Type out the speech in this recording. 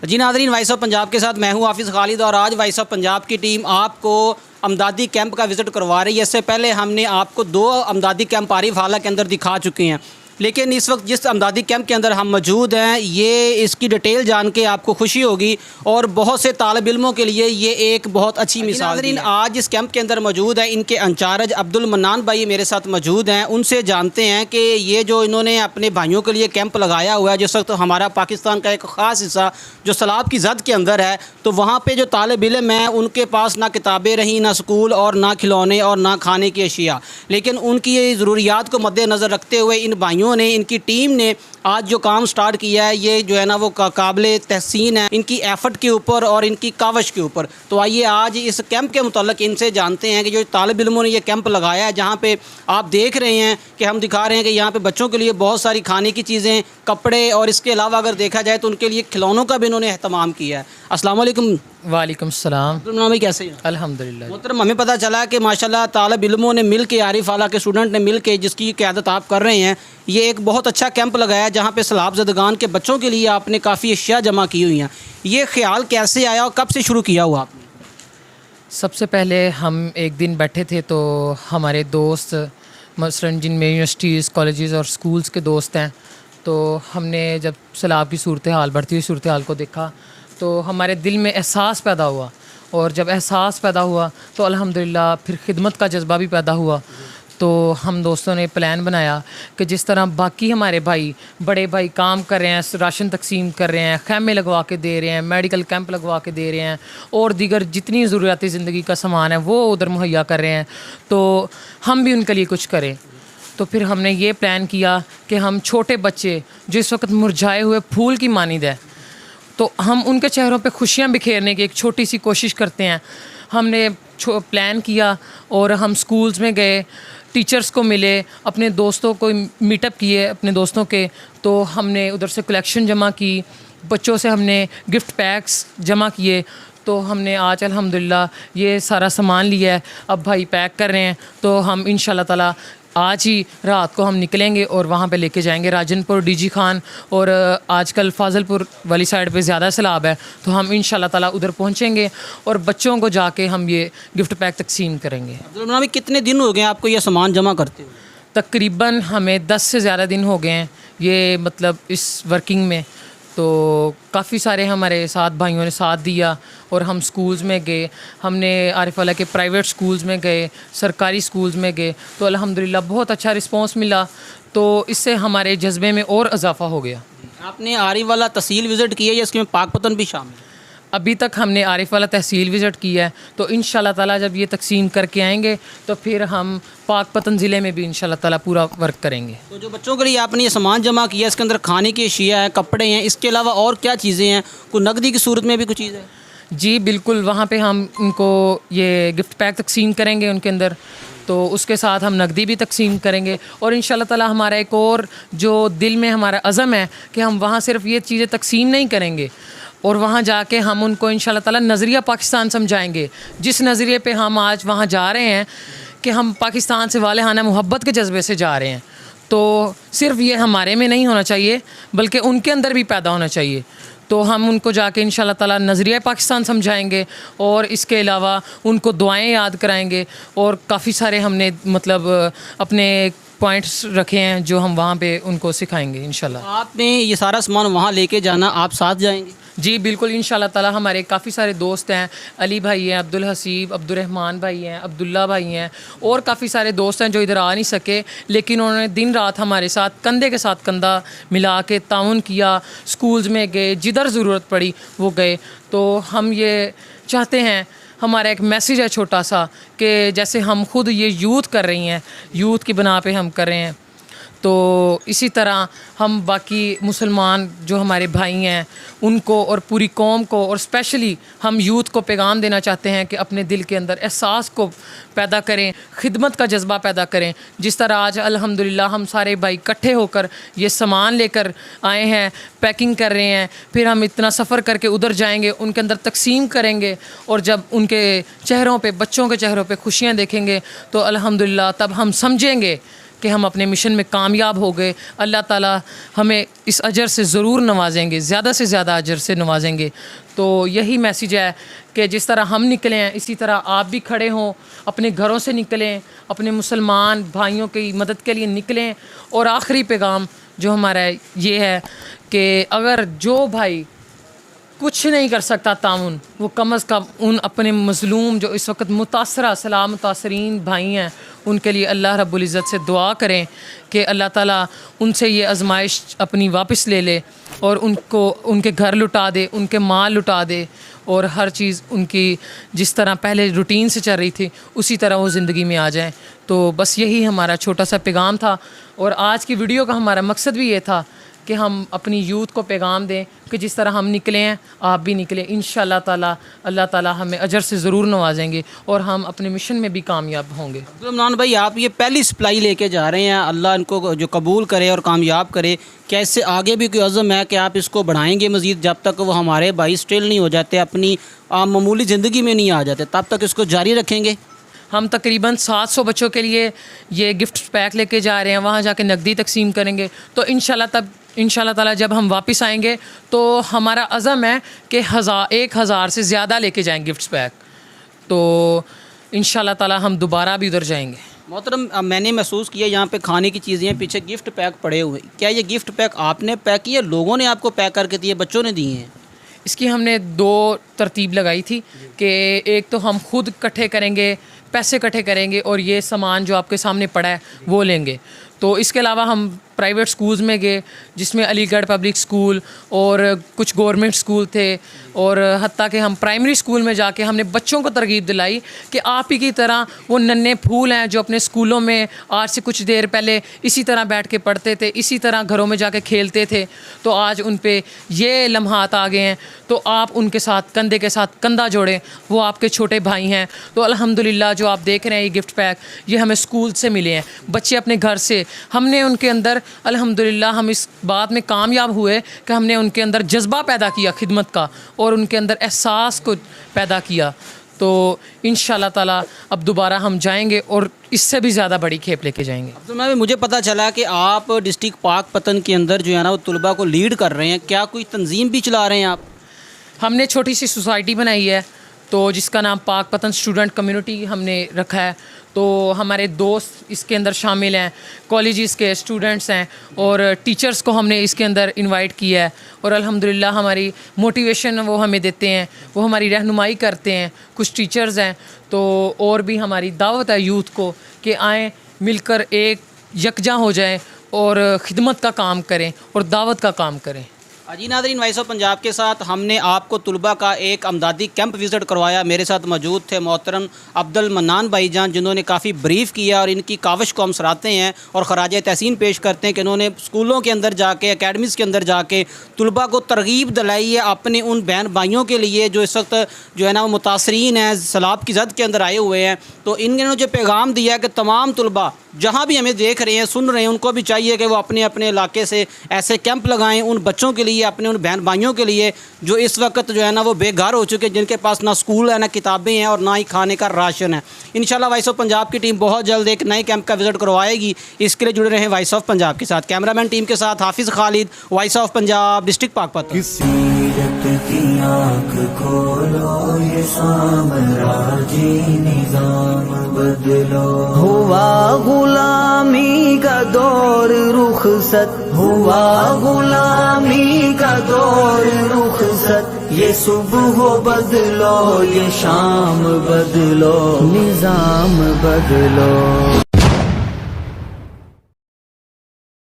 जी नाज़रीन, voice of Punjab के साथ मैं हूं हाफिज़ खालिद और आज वॉइस ऑफ पंजाब की टीम आपको अमदादी कैंप का विज़िट करवा रही है। इससे पहले हमने आपको 2 अमदादी कैंप आरिफ हाला के अंदर दिखा चुके हैं, लेकिन इस वक्त जिस अमदादी कैंप के अंदर हम मौजूद हैं ये इसकी डिटेल जान के आपको खुशी होगी और बहुत से तालिब इल्मों के लिए ये एक बहुत अच्छी मिसाल है। आज इस कैंप के अंदर मौजूद है इनके इंचार्ज अब्दुल मन्नान भाई मेरे साथ मौजूद हैं। उनसे जानते हैं कि ये जो इन्होंने अपने भाइयों के लिए कैंप लगाया हुआ है, जिस वक्त हमारा पाकिस्तान का एक ख़ास हिस्सा जो सैलाब की जद के अंदर है, तो वहाँ पर जो तालिब इल्म हैं उनके पास ना किताबें रहीं, ना स्कूल और ना खिलौने और ना खाने की अशिया, लेकिन उनकी ज़रूरियात को मद्देनज़र रखते हुए इन भाइयों ने, इनकी टीम ने आज जो काम स्टार्ट किया है ये जो है ना वो काबिल तहसीन है इनकी एफ़र्ट के ऊपर और इनकी कावश के ऊपर। तो आइए आज इस कैंप के मुताल्लिक इनसे जानते हैं कि जो तालिब इल्मों ने ये कैंप लगाया है, जहाँ पे आप देख रहे हैं कि हम दिखा रहे हैं कि यहाँ पे बच्चों के लिए बहुत सारी खाने की चीज़ें, कपड़े और इसके अलावा अगर देखा जाए तो उनके लिए खिलौनों का भी इन्होंने अहतमाम किया है। अस्सलाम वालेकुम। वालेकुम सलाम। भाई कैसे हैं? अल्हम्दुलिल्लाह। मोहतरम, हमें पता चला कि माशाल्लाह तालिब इल्मों ने मिल के, आरिफ आला के स्टूडेंट ने मिल के, जिसकी क़यादत आप कर रहे हैं, ये एक बहुत अच्छा कैंप लगाया जहाँ पे सैलाब ज़दगान के बच्चों के लिए आपने काफ़ी अशिया जमा की हुई हैं। ये ख्याल कैसे आया और कब से शुरू किया हुआ आपने? सबसे पहले हम एक दिन बैठे थे तो हमारे दोस्त मसलन जिनमें यूनिवर्सिटीज़, कॉलेजेस और स्कूल्स के दोस्त हैं, तो हमने जब सैलाब की सूरत हाल, बढ़ती हुई सूरत हाल को देखा तो हमारे दिल में एहसास पैदा हुआ, और जब एहसास पैदा हुआ तो अल्हम्दुलिल्लाह फिर खिदमत का जज्बा भी पैदा हुआ। तो हम दोस्तों ने प्लान बनाया कि जिस तरह बाकी हमारे भाई, बड़े भाई काम कर रहे हैं, राशन तकसीम कर रहे हैं, खैमे लगवा के दे रहे हैं, मेडिकल कैंप लगवा के दे रहे हैं और दीगर जितनी ज़रूरियाती ज़िंदगी का सामान है वो उधर मुहैया कर रहे हैं, तो हम भी उनके लिए कुछ करें। तो फिर हमने ये प्लान किया कि हम छोटे बच्चे जो इस वक्त मुरझाए हुए फूल की मानिंद है, तो हम उनके चेहरों पे खुशियाँ बिखेरने की एक छोटी सी कोशिश करते हैं। हमने प्लान किया और हम स्कूल्स में गए, टीचर्स को मिले, अपने दोस्तों को मीटअप किए अपने दोस्तों के, तो हमने उधर से कलेक्शन जमा की, बच्चों से हमने गिफ्ट पैक्स जमा किए। तो हमने आज अल्हम्दुलिल्लाह ये सारा सामान लिया है, अब भाई पैक कर रहे हैं, तो हम इंशाल्लाह ताला आज ही रात को हम निकलेंगे और वहाँ पे लेके जाएंगे राजनपुर, डीजी खान, और आजकल फाजलपुर वाली साइड पे ज़्यादा सैलाब है, तो हम इंशाल्लाह ताला उधर पहुँचेंगे और बच्चों को जाके हम ये गिफ्ट पैक तकसीम करेंगे। अभी कितने दिन हो गए आपको ये सामान जमा करते हुए? तकरीबन हमें 10 से ज़्यादा दिन हो गए हैं ये, मतलब इस वर्किंग में। तो काफ़ी सारे हमारे साथ भाइयों ने साथ दिया और हम स्कूल्स में गए, हमने आरिफ आला के प्राइवेट स्कूल्स में गए, सरकारी स्कूल्स में गए, तो अल्हम्दुलिल्लाह बहुत अच्छा रिस्पांस मिला, तो इससे हमारे जज्बे में और इजाफ़ा हो गया। आपने आरिफ आला तहसील विज़िट की है या इसके में पाकपतन भी शामिल है? अभी तक हमने आरिफ वाला तहसील विज़िट किया है, तो इंशाल्लाह ताला जब ये तकसीम करके आएंगे तो फिर हम पाकपतन ज़िले में भी इंशाल्लाह ताला पूरा वर्क करेंगे। तो जो बच्चों के लिए आपने ये सामान जमा किया, इसके अंदर खाने की अशिया है, कपड़े हैं, इसके अलावा और क्या चीज़ें हैं? कोई नकदी की सूरत में भी कुछ चीज़ है? जी बिल्कुल, वहाँ पे हम उनको ये गिफ्ट पैक तकसीम करेंगे उनके अंदर, तो उसके साथ हम नकदी भी तकसीम करेंगे, और इंशाल्लाह ताला हमारा एक और जो दिल में हमारा अज़म है कि हम वहाँ सिर्फ ये चीज़ें तकसीम नहीं करेंगे और वहाँ जाके हम उनको इंशाल्लाह ताला नज़रिया पाकिस्तान समझाएंगे, जिस नज़रिए पे हम आज वहाँ जा रहे हैं कि हम पाकिस्तान से वालेहाना मोहब्बत के जज्बे से जा रहे हैं। तो सिर्फ ये हमारे में नहीं होना चाहिए बल्कि उनके अंदर भी पैदा होना चाहिए, तो हम उनको जाके इंशाल्लाह ताला नज़रिया पाकिस्तान समझाएंगे और इसके अलावा उनको दुआएं याद कराएंगे, और काफ़ी सारे हमने मतलब अपने पॉइंट्स रखे हैं जो हम वहाँ पे उनको सिखाएंगे इंशाल्लाह। आपने ये सारा सामान वहाँ लेके जाना, आप साथ जाएंगे? जी बिल्कुल, इंशाल्लाह ताला हमारे काफ़ी सारे दोस्त हैं, अली भाई हैं, अब्दुल हसीब, अब्दुर्रहमान भाई हैं, अब्दुल्ला भाई हैं, और काफ़ी सारे दोस्त हैं जो इधर आ नहीं सके, लेकिन उन्होंने दिन रात हमारे साथ कंधे के साथ कंधा मिला के ताउन किया, स्कूल्स में गए, जिधर ज़रूरत पड़ी वो गए। तो हम ये चाहते हैं, हमारा एक मैसेज है छोटा सा कि जैसे हम खुद ये यूथ कर रही हैं, यूथ की बना पे हम कर रहे हैं, तो इसी तरह हम बाकी मुसलमान जो हमारे भाई हैं उनको और पूरी कौम को, और स्पेशली हम यूथ को पैगाम देना चाहते हैं कि अपने दिल के अंदर एहसास को पैदा करें, खिदमत का जज्बा पैदा करें। जिस तरह आज अल्हम्दुलिल्लाह हम सारे भाई इकट्ठे होकर ये सामान लेकर आए हैं, पैकिंग कर रहे हैं, फिर हम इतना सफ़र करके उधर जाएंगे, उनके अंदर तकसीम करेंगे, और जब उनके चेहरों पे, बच्चों के चेहरों पे खुशियाँ देखेंगे तो अल्हम्दुलिल्लाह तब हम समझेंगे कि हम अपने मिशन में कामयाब हो गए। अल्लाह ताला हमें इस अजर से ज़रूर नवाजेंगे, ज़्यादा से ज़्यादा अजर से नवाजेंगे। तो यही मैसेज है कि जिस तरह हम निकले हैं इसी तरह आप भी खड़े हों, अपने घरों से निकलें, अपने मुसलमान भाइयों की मदद के लिए निकलें। और आखिरी पैगाम जो हमारा ये है कि अगर जो भाई कुछ नहीं कर सकता ताउन, वो कम अज़ कम उन अपने मज़लूम जो इस वक्त मुतासरा सलाम मुतासरीन भाई हैं उनके लिए अल्लाह रब्बुल इज़्ज़त से दुआ करें कि अल्लाह ताला उनसे ये आजमाइश अपनी वापस ले ले और उनको उनके घर लुटा दे, उनके माल लुटा दे और हर चीज़ उनकी जिस तरह पहले रूटीन से चल रही थी उसी तरह वो ज़िंदगी में आ जाएं। तो बस यही हमारा छोटा सा पैगाम था और आज की वीडियो का हमारा मकसद भी ये था कि हम अपनी यूथ को पैगाम दें कि जिस तरह हम निकले हैं आप भी निकलें। इंशाअल्लाह ताला अल्लाह ताला हमें अजर से ज़रूर नवाजेंगे और हम अपने मिशन में भी कामयाब होंगे। अब्दुल मन्नान भाई, आप ये पहली सप्लाई लेके जा रहे हैं, अल्लाह इनको जो कबूल करे और कामयाब करे। क्या इससे आगे भी कोई अज़म है कि आप इसको बढ़ाएंगे मज़ीद, जब तक वो हमारे भाई स्टिल नहीं हो जाते, अपनी मामूली ज़िंदगी में नहीं आ जाते, तब तक इसको जारी रखेंगे? हम तकरीबन 700 बच्चों के लिए ये गिफ्ट पैक लेके जा रहे हैं, वहाँ जाके नकदी तकसीम करेंगे। तो इंशाल्लाह ताला जब हम वापस आएंगे तो हमारा अज़म है कि 1000 से ज़्यादा लेके जाएंगे गिफ्ट पैक। तो इंशाल्लाह ताला हम दोबारा भी उधर जाएंगे। मोहतरम, मैंने महसूस किया यहाँ पे खाने की चीज़ें हैं, पीछे गिफ्ट पैक पड़े हुए। क्या ये गिफ्ट पैक आपने पैक किए, लोगों ने आपको पैक करके दिए, बच्चों ने दिए हैं? इसकी हमने 2 तरतीब लगाई थी कि एक तो हम खुद इकट्ठे करेंगे, पैसे इकट्ठे करेंगे और ये सामान जो आपके सामने पड़ा है वो लेंगे। तो इसके अलावा हम प्राइवेट स्कूल्स में गए जिसमें अलीगढ़ पब्लिक स्कूल और कुछ गवर्नमेंट स्कूल थे और हत्ता कि हम प्राइमरी स्कूल में जाके हमने बच्चों को तरगीब दिलाई कि आप ही की तरह वो नन्हे फूल हैं जो अपने स्कूलों में आज से कुछ देर पहले इसी तरह बैठ के पढ़ते थे, इसी तरह घरों में जाके खेलते थे, तो आज उन पे ये लम्हात आ गए हैं। तो आप उनके साथ कंधे के साथ कंधा जोड़ें, वो आपके छोटे भाई हैं। तो अल्हम्दुलिल्लाह जो आप देख रहे हैं ये गिफ्ट पैक ये हमें स्कूल से मिले हैं, बच्चे अपने घर से, हमने उनके अंदर अल्हम्दुलिल्लाह हम इस बात में कामयाब हुए कि हमने उनके अंदर जज्बा पैदा किया खिदमत का और उनके अंदर एहसास को पैदा किया। तो इंशाल्लाह ताला अब दोबारा हम जाएंगे और इससे भी ज़्यादा बड़ी खेप लेके जाएंगे। तो मैं मुझे पता चला कि आप डिस्ट्रिक्ट पाकपतन के अंदर जो है ना वो तलबा को लीड कर रहे हैं, क्या कोई तंजीम भी चला रहे हैं आप? हमने छोटी सी सोसाइटी बनाई है तो जिसका नाम पाकपतन स्टूडेंट कम्युनिटी हमने रखा है। तो हमारे दोस्त इसके अंदर शामिल हैं, कॉलेजेस के स्टूडेंट्स हैं और टीचर्स को हमने इसके अंदर इनवाइट किया है और अल्हम्दुलिल्लाह हमारी मोटिवेशन वो हमें देते हैं, वो हमारी रहनुमाई करते हैं। कुछ टीचर्स हैं तो और भी हमारी दावत है यूथ को कि आएँ मिलकर एक यकजा हो जाएं और ख़िदमत का काम करें और दावत का काम करें। जी नाज़रीन, वॉइस ऑफ पंजाब के साथ हमने आपको तलबा का एक अमदादी कैंप विज़िट करवाया। मेरे साथ मौजूद थे मोहतरम अब्दुल मन्नान भाईजान, जिन्होंने काफ़ी ब्रीफ़ किया और इनकी काविश को हम सराहते हैं और ख़राज तहसीन पेश करते हैं कि इन्होंने स्कूलों के अंदर जाके, अकेडमीज़ के अंदर जाके तलबा को तरगीब दिलाई है अपने उन बहन भाइयों के लिए जो इस वक्त जो है ना वो मुतासरीन हैं, सैलाब की जद के अंदर आए हुए हैं। तो इन्होंने जो पैगाम दिया है कि तमाम तलबा जहाँ भी हमें देख रहे हैं, सुन रहे हैं, उनको भी चाहिए कि वो अपने अपने इलाके से ऐसे कैंप लगाएं उन बच्चों के लिए, अपने उन बहन भाइयों के लिए जो इस वक्त जो है ना वो बेघर हो चुके हैं, जिनके पास ना स्कूल है, ना किताबें हैं और ना ही खाने का राशन है। इंशाल्लाह वॉइस ऑफ पंजाब की टीम बहुत जल्द एक नए कैंप का विज़िट करवाएगी। इसके लिए जुड़े रहें वॉइस ऑफ पंजाब के साथ। कैमरामैन टीम के साथ हाफिज़ Khalid, voice of Punjab, district Pakpattan. हुआ गुलामी का दौर रुखसत, हुआ गुलामी का दौर रुखसत, ये सुबह बदलो, ये शाम बदलो, निजाम बदलो।